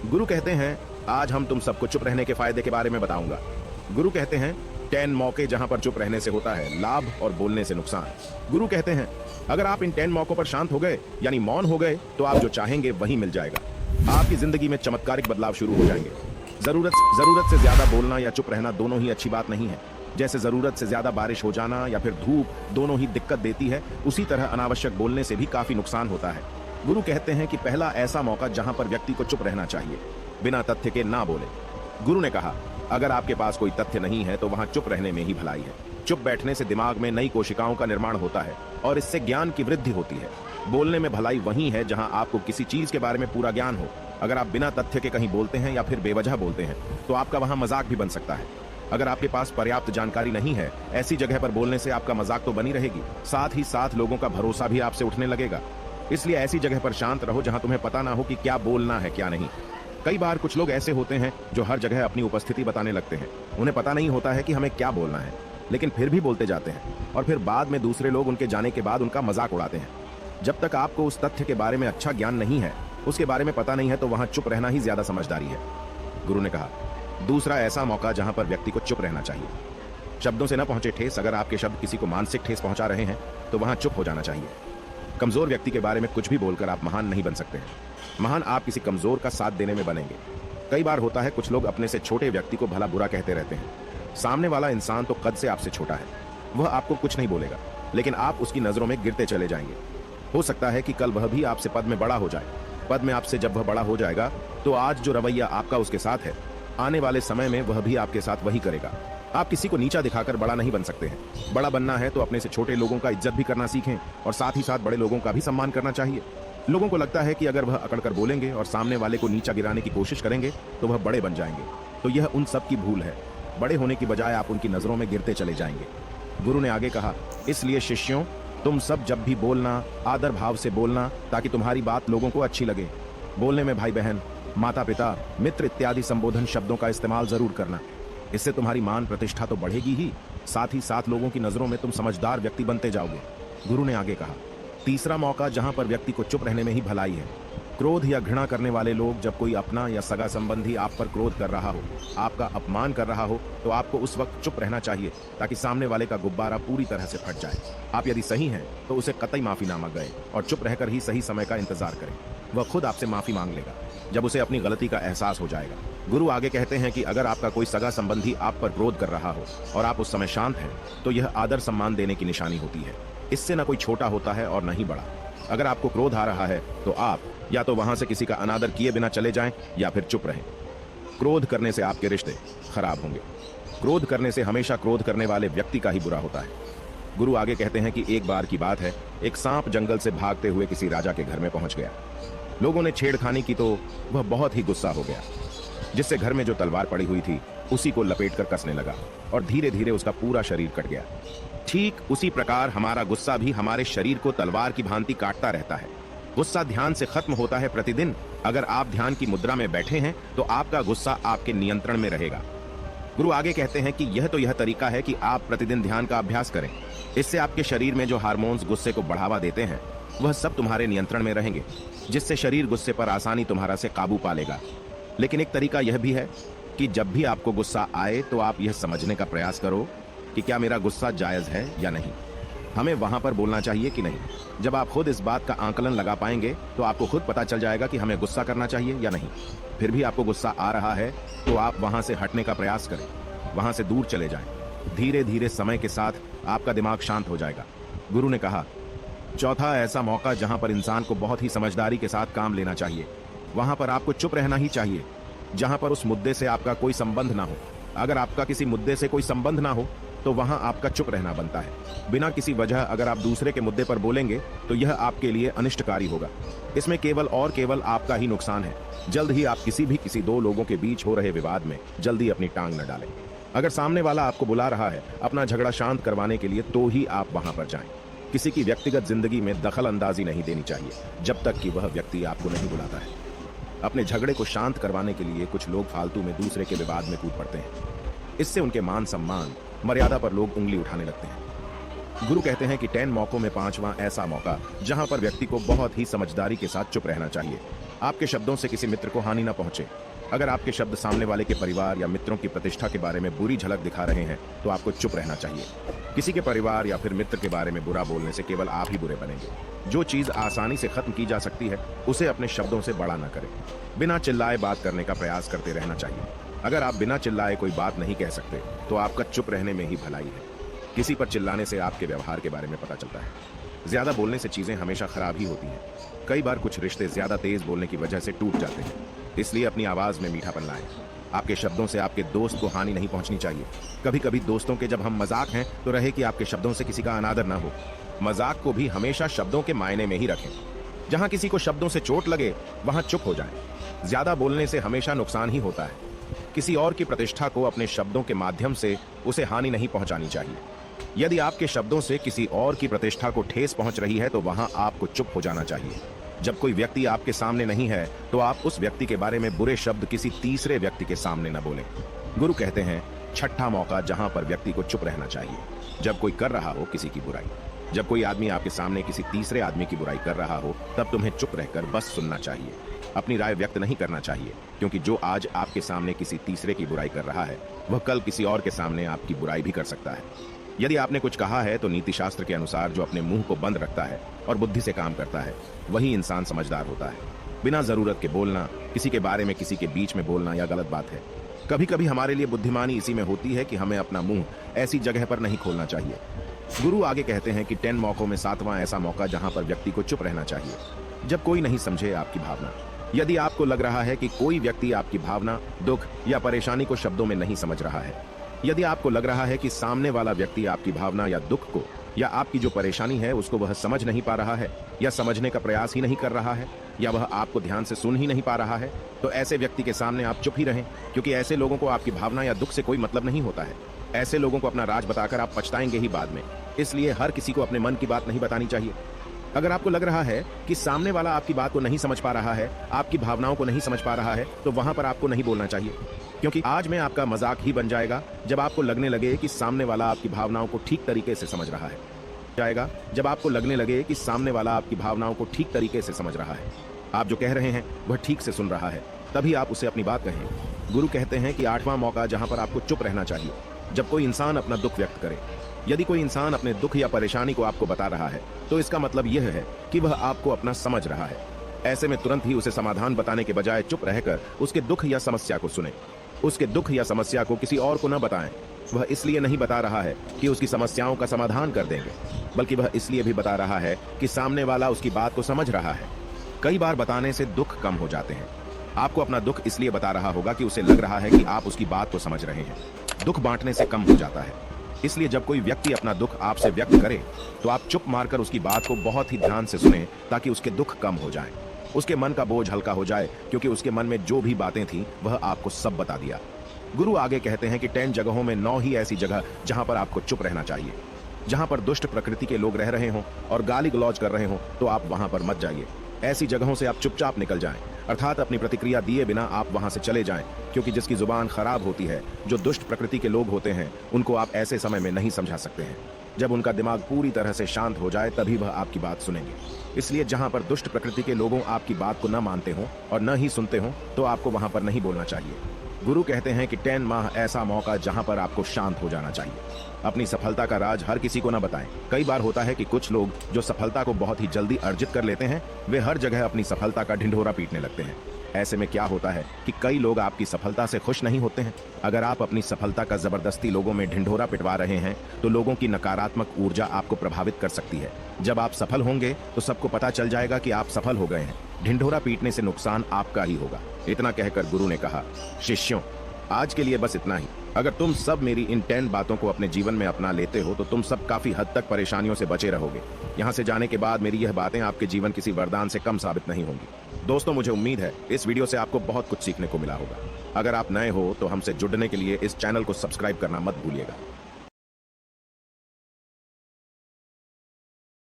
गुरु कहते हैं, आज हम तुम सबको चुप रहने के फायदे के बारे में बताऊंगा। गुरु कहते हैं, 10 मौके जहां पर चुप रहने से होता है लाभ और बोलने से नुकसान। गुरु कहते हैं, अगर आप इन 10 मौकों पर शांत हो गए यानी मौन हो गए तो आप जो चाहेंगे वही मिल जाएगा। आपकी जिंदगी में चमत्कारिक बदलाव शुरू हो जाएंगे। जरूरत से ज्यादा बोलना या चुप रहना दोनों ही अच्छी बात नहीं है। जैसे जरूरत से ज्यादा बारिश हो जाना या फिर धूप दोनों ही दिक्कत देती है, उसी तरह अनावश्यक बोलने से भी काफी नुकसान होता है। गुरु कहते हैं कि पहला ऐसा मौका जहां पर व्यक्ति को चुप रहना चाहिए, बिना तथ्य के ना बोले। गुरु ने कहा, अगर आपके पास कोई तथ्य नहीं है तो वहां चुप रहने में ही भलाई है। चुप बैठने से दिमाग में नई कोशिकाओं का निर्माण होता है और इससे ज्ञान की वृद्धि होती है। बोलने में भलाई वही है जहां आपको किसी चीज के बारे में पूरा ज्ञान हो। अगर आप बिना तथ्य के कहीं बोलते हैं या फिर बेवजह बोलते हैं तो आपका वहां मजाक भी बन सकता है। अगर आपके पास पर्याप्त जानकारी नहीं है, ऐसी जगह पर बोलने से आपका मजाक तो बनी रहेगी, साथ ही साथ लोगों का भरोसा भी आपसे उठने लगेगा। इसलिए ऐसी जगह पर शांत रहो जहां तुम्हें पता ना हो कि क्या बोलना है क्या नहीं। कई बार कुछ लोग ऐसे होते हैं जो हर जगह अपनी उपस्थिति बताने लगते हैं। उन्हें पता नहीं होता है कि हमें क्या बोलना है, लेकिन फिर भी बोलते जाते हैं और फिर बाद में दूसरे लोग उनके जाने के बाद उनका मजाक उड़ाते हैं। जब तक आपको उस तथ्य के बारे में अच्छा ज्ञान नहीं है, उसके बारे में पता नहीं है, तो वहां चुप रहना ही ज्यादा समझदारी है। गुरु ने कहा, दूसरा ऐसा मौका जहां पर व्यक्ति को चुप रहना चाहिए। शब्दों से न पहुंचे ठेस, अगर आपके शब्द किसी को मानसिक ठेस पहुंचा रहे हैं तो वहां चुप हो जाना चाहिए। कमजोर व्यक्ति के बारे में कुछ भी बोलकर आप महान नहीं बन सकते हैं। महान आप किसी कमजोर का साथ देने में बनेंगे। कई बार होता है कुछ लोग अपने से छोटे व्यक्ति को भला बुरा कहते रहते हैं। सामने वाला इंसान तो कद से आपसे छोटा है, वह आपको कुछ नहीं बोलेगा, लेकिन आप उसकी नजरों में गिरते चले जाएंगे। हो सकता है कि कल वह भी आपसे पद में बड़ा हो जाए। पद में आपसे जब वह बड़ा हो जाएगा तो आज जो रवैया आपका उसके साथ है, आने वाले समय में वह भी आपके साथ वही करेगा। आप किसी को नीचा दिखाकर बड़ा नहीं बन सकते हैं। बड़ा बनना है तो अपने से छोटे लोगों का इज्जत भी करना सीखें और साथ ही साथ बड़े लोगों का भी सम्मान करना चाहिए। लोगों को लगता है कि अगर वह अकड़कर बोलेंगे और सामने वाले को नीचा गिराने की कोशिश करेंगे तो वह बड़े बन जाएंगे, तो यह उन सब की भूल है। बड़े होने की बजाय आप उनकी नजरों में गिरते चले जाएंगे। गुरु ने आगे कहा, इसलिए शिष्यों, तुम सब जब भी बोलना आदर भाव से बोलना, ताकि तुम्हारी बात लोगों को अच्छी लगे। बोलने में भाई बहन, माता पिता, मित्र इत्यादि संबोधन शब्दों का इस्तेमाल जरूर करना। इससे तुम्हारी मान प्रतिष्ठा तो बढ़ेगी ही, साथ ही साथ लोगों की नजरों में तुम समझदार व्यक्ति बनते जाओगे। गुरु ने आगे कहा, तीसरा मौका जहां पर व्यक्ति को चुप रहने में ही भलाई है। क्रोध या घृणा करने वाले लोग, जब कोई अपना या सगा संबंधी आप पर क्रोध कर रहा हो, आपका अपमान कर रहा हो, तो आपको उस वक्त चुप रहना चाहिए ताकि सामने वाले का गुब्बारा पूरी तरह से फट जाए। आप यदि सही हैं तो उसे कतई माफी ना मांगे और चुप रहकर ही सही समय का इंतजार करें। वह खुद आपसे माफी मांग लेगा जब उसे अपनी गलती का एहसास हो जाएगा। गुरु आगे कहते हैं कि अगर आपका कोई सगा संबंधी आप पर क्रोध कर रहा हो और आप उस समय शांत हैं, तो यह आदर सम्मान देने की निशानी होती है। इससे न कोई छोटा होता है और न ही बड़ा। अगर आपको क्रोध आ रहा है तो आप या तो वहां से किसी का अनादर किए बिना चले जाएं या फिर चुप रहें। क्रोध करने से आपके रिश्ते खराब होंगे। क्रोध करने से हमेशा क्रोध करने वाले व्यक्ति का ही बुरा होता है। गुरु आगे कहते हैं कि एक बार की बात है, एक सांप जंगल से भागते हुए किसी राजा के घर में पहुंच गया। लोगों ने छेड़खानी की तो वह बहुत ही गुस्सा हो गया, जिससे घर में जो तलवार पड़ी हुई थी उसी को लपेटकर कसने लगा और धीरे धीरे उसका पूरा शरीर कट गया। ठीक उसी प्रकार हमारा गुस्सा भी हमारे शरीर को तलवार की भांति काटता रहता है। गुस्सा ध्यान से खत्म होता है प्रतिदिन। अगर आप ध्यान की मुद्रा में बैठे हैं तो आपका गुस्सा आपके नियंत्रण में रहेगा। गुरु आगे कहते हैं कि यह तरीका है कि आप प्रतिदिन ध्यान का अभ्यास करें। इससे आपके शरीर में जो हार्मोन्स गुस्से को बढ़ावा देते हैं वह सब तुम्हारे नियंत्रण में रहेंगे, जिससे शरीर गुस्से पर आसानी तुम्हारा से काबू पा लेगा। लेकिन एक तरीका यह भी है कि जब भी आपको गुस्सा आए तो आप यह समझने का प्रयास करो कि क्या मेरा गुस्सा जायज है या नहीं, हमें वहां पर बोलना चाहिए कि नहीं। जब आप खुद इस बात का आंकलन लगा पाएंगे तो आपको खुद पता चल जाएगा कि हमें गुस्सा करना चाहिए या नहीं। फिर भी आपको गुस्सा आ रहा है तो आप वहां से हटने का प्रयास करें, वहां से दूर चले जाएं। धीरे धीरे समय के साथ आपका दिमाग शांत हो जाएगा। गुरु ने कहा, चौथा ऐसा मौका जहां पर इंसान को बहुत ही समझदारी के साथ काम लेना चाहिए। वहां पर आपको चुप रहना ही चाहिए जहां पर उस मुद्दे से आपका कोई संबंध ना हो। अगर आपका किसी मुद्दे से कोई संबंध ना हो तो वहां आपका चुप रहना बनता है। बिना किसी वजह अगर आप दूसरे के मुद्दे पर बोलेंगे तो यह आपके लिए अनिष्टकारी होगा। इसमें केवल और केवल आपका ही नुकसान है। जल्द ही आप किसी दो लोगों के बीच हो रहे विवाद में जल्दी अपनी टांग न डालें। अगर सामने वाला आपको बुला रहा है अपना झगड़ा शांत करवाने के लिए, तो ही आप वहां पर जाएं। किसी की व्यक्तिगत जिंदगी में दखल अंदाजी नहीं देनी चाहिए जब तक कि वह व्यक्ति आपको नहीं बुलाता है। अपने झगड़े को शांत करवाने के लिए कुछ लोग फालतू में दूसरे के विवाद में कूद पड़ते हैं। इससे उनके मान सम्मान मर्यादा पर लोग उंगली उठाने लगते हैं। गुरु कहते हैं कि 10 मौकों में 5वां ऐसा मौका जहां पर व्यक्ति को बहुत ही समझदारी के साथ चुप रहना चाहिए। आपके शब्दों से किसी मित्र को हानि न पहुंचे। अगर आपके शब्द सामने वाले के परिवार या मित्रों की प्रतिष्ठा के बारे में बुरी झलक दिखा रहे हैं तो आपको चुप रहना चाहिए। किसी के परिवार या फिर मित्र के बारे में बुरा बोलने से केवल आप ही बुरे बनेंगे। जो चीज आसानी से खत्म की जा सकती है उसे अपने शब्दों से बड़ा न करें। बिना चिल्लाए बात करने का प्रयास करते रहना चाहिए। अगर आप बिना चिल्लाए कोई बात नहीं कह सकते तो आपका चुप रहने में ही भलाई है। किसी पर चिल्लाने से आपके व्यवहार के बारे में पता चलता है। ज्यादा बोलने से चीजें हमेशा खराब ही होती हैं। कई बार कुछ रिश्ते ज्यादा तेज बोलने की वजह से टूट जाते हैं। इसलिए अपनी आवाज में मीठापन लाएं। आपके शब्दों से आपके दोस्त को हानि नहीं पहुंचनी चाहिए। कभी कभी दोस्तों के जब हम मजाक हैं तो रहे कि आपके शब्दों से किसी का अनादर ना हो। मजाक को भी हमेशा शब्दों के मायने में ही रखें। जहां किसी को शब्दों से चोट लगे वहां चुप हो जाएं। ज्यादा बोलने से हमेशा नुकसान ही होता है। किसी और की प्रतिष्ठा को अपने शब्दों के माध्यम से उसे हानि नहीं पहुंचानी चाहिए। यदि आपके शब्दों से किसी और की प्रतिष्ठा को ठेस पहुंच रही है तो वहां आपको चुप हो जाना चाहिए। जब कोई व्यक्ति आपके सामने नहीं है तो आप उस व्यक्ति के बारे में बुरे शब्द किसी तीसरे व्यक्ति के सामने न बोलें। गुरु कहते हैं, छठा मौका जहां पर व्यक्ति को चुप रहना चाहिए, जब कोई कर रहा हो किसी की बुराई। जब कोई आदमी आपके सामने किसी तीसरे आदमी की बुराई कर रहा हो तब तुम्हें चुप रहकर बस सुनना चाहिए। अपनी राय व्यक्त नहीं करना चाहिए, क्योंकि जो आज आपके सामने किसी तीसरे की बुराई कर रहा है वह कल किसी और के सामने आपकी बुराई भी कर सकता है। यदि आपने कुछ कहा है तो नीति शास्त्र के अनुसार जो अपने मुंह को बंद रखता है और बुद्धि से काम करता है वही इंसान समझदार होता है। बिना जरूरत के बोलना, किसी के बारे में किसी के बीच में बोलना यह गलत बात है। कभी कभी हमारे लिए बुद्धिमानी इसी में होती है कि हमें अपना मुंह ऐसी जगह पर नहीं खोलना चाहिए। गुरु आगे कहते हैं कि 10 मौकों में 7वां ऐसा मौका जहां पर व्यक्ति को चुप रहना चाहिए। जब कोई नहीं समझे आपकी भावना। यदि आपको लग रहा है कि कोई व्यक्ति आपकी भावना, दुख या परेशानी को शब्दों में नहीं समझ रहा है, यदि आपको लग रहा है कि सामने वाला व्यक्ति आपकी भावना या दुख को या आपकी जो परेशानी है उसको वह समझ नहीं पा रहा है या समझने का प्रयास ही नहीं कर रहा है या वह आपको ध्यान से सुन ही नहीं पा रहा है, तो ऐसे व्यक्ति के सामने आप चुप ही रहें, क्योंकि ऐसे लोगों को आपकी भावना या दुख से कोई मतलब नहीं होता है। ऐसे लोगों को अपना राज बताकर आप पछताएंगे ही बाद में। इसलिए हर किसी को अपने मन की बात नहीं बतानी चाहिए। अगर आपको लग रहा है कि सामने वाला आपकी बात को नहीं समझ पा रहा है, आपकी भावनाओं को नहीं समझ पा रहा है, तो वहां पर आपको नहीं बोलना चाहिए, क्योंकि आज में आपका मजाक ही बन जाएगा जब आपको लगने लगे कि सामने वाला आपकी भावनाओं को ठीक तरीके से समझ रहा है। जब आपको लगने लगे कि सामने वाला आपकी भावनाओं को ठीक तरीके से समझ रहा है, आप जो कह रहे हैं वह ठीक से सुन रहा है, तभी आप उसे अपनी बात कहें। गुरु कहते हैं कि 8वां मौका जहां पर आपको चुप रहना चाहिए, जब कोई इंसान अपना दुख व्यक्त करे। यदि कोई इंसान अपने दुख या परेशानी को आपको बता रहा है तो इसका मतलब यह है कि वह आपको अपना समझ रहा है। ऐसे में तुरंत ही उसे समाधान बताने के बजाय चुप रहकर उसके दुख या समस्या को सुने। उसके दुख या समस्या को किसी और को न बताएं। वह इसलिए नहीं बता रहा है कि उसकी समस्याओं का समाधान कर देंगे, बल्कि वह इसलिए भी बता रहा है कि सामने वाला उसकी बात को समझ रहा है। कई बार बताने से दुख कम हो जाते हैं। आपको अपना दुख इसलिए बता रहा होगा कि उसे लग रहा है कि आप उसकी बात को समझ रहे हैं। दुख बांटने से कम हो जाता है। इसलिए जब कोई व्यक्ति अपना दुख आपसे व्यक्त करे तो आप चुप मारकर उसकी बात को बहुत ही ध्यान से सुने, ताकि उसके दुख कम हो जाएं। उसके मन का बोझ हल्का हो जाए, क्योंकि उसके मन में जो भी बातें थीं वह आपको सब बता दिया। गुरु आगे कहते हैं कि 10 जगहों में 9 ही ऐसी जगह जहां पर आपको चुप रहना चाहिए। जहां पर दुष्ट प्रकृति के लोग रह रहे हों और गाली गलौज कर रहे हों तो आप वहां पर मत जाइए। ऐसी जगहों से आप चुपचाप निकल जाएं, अर्थात अपनी प्रतिक्रिया दिए बिना आप वहां से चले जाएं, क्योंकि जिसकी जुबान खराब होती है, जो दुष्ट प्रकृति के लोग होते हैं, उनको आप ऐसे समय में नहीं समझा सकते हैं। जब उनका दिमाग पूरी तरह से शांत हो जाए तभी वह आपकी बात सुनेंगे। इसलिए जहां पर दुष्ट प्रकृति के लोगों आपकी बात को न मानते हों और न ही सुनते हों तो आपको वहां पर नहीं बोलना चाहिए। गुरु कहते हैं कि 10 माह ऐसा मौका जहां पर आपको शांत हो जाना चाहिए। अपनी सफलता का राज हर किसी को न बताएं। कई बार होता है कि कुछ लोग जो सफलता को बहुत ही जल्दी अर्जित कर लेते हैं, वे हर जगह अपनी सफलता का ढिंढोरा पीटने लगते हैं। ऐसे में क्या होता है कि कई लोग आपकी सफलता से खुश नहीं होते हैं। अगर आप अपनी सफलता का जबरदस्ती लोगों में ढिंढोरा पिटवा रहे हैं तो लोगों की नकारात्मक ऊर्जा आपको प्रभावित कर सकती है। जब आप सफल होंगे तो सबको पता चल जाएगा कि आप सफल हो गए हैं। ढिंढोरा पीटने से नुकसान आपका ही होगा। इतना कहकर गुरु ने कहा, शिष्यों, आज के लिए बस इतना ही। अगर तुम सब मेरी इन 10 बातों को अपने जीवन में अपना लेते हो तो तुम सब काफी हद तक परेशानियों से बचे रहोगे। यहाँ से जाने के बाद मेरी यह बातें आपके जीवन किसी वरदान से कम साबित नहीं होंगी। दोस्तों, मुझे उम्मीद है इस वीडियो से आपको बहुत कुछ सीखने को मिला होगा। अगर आप नए हो तो हमसे जुड़ने के लिए इस चैनल को सब्सक्राइब करना मत भूलिएगा।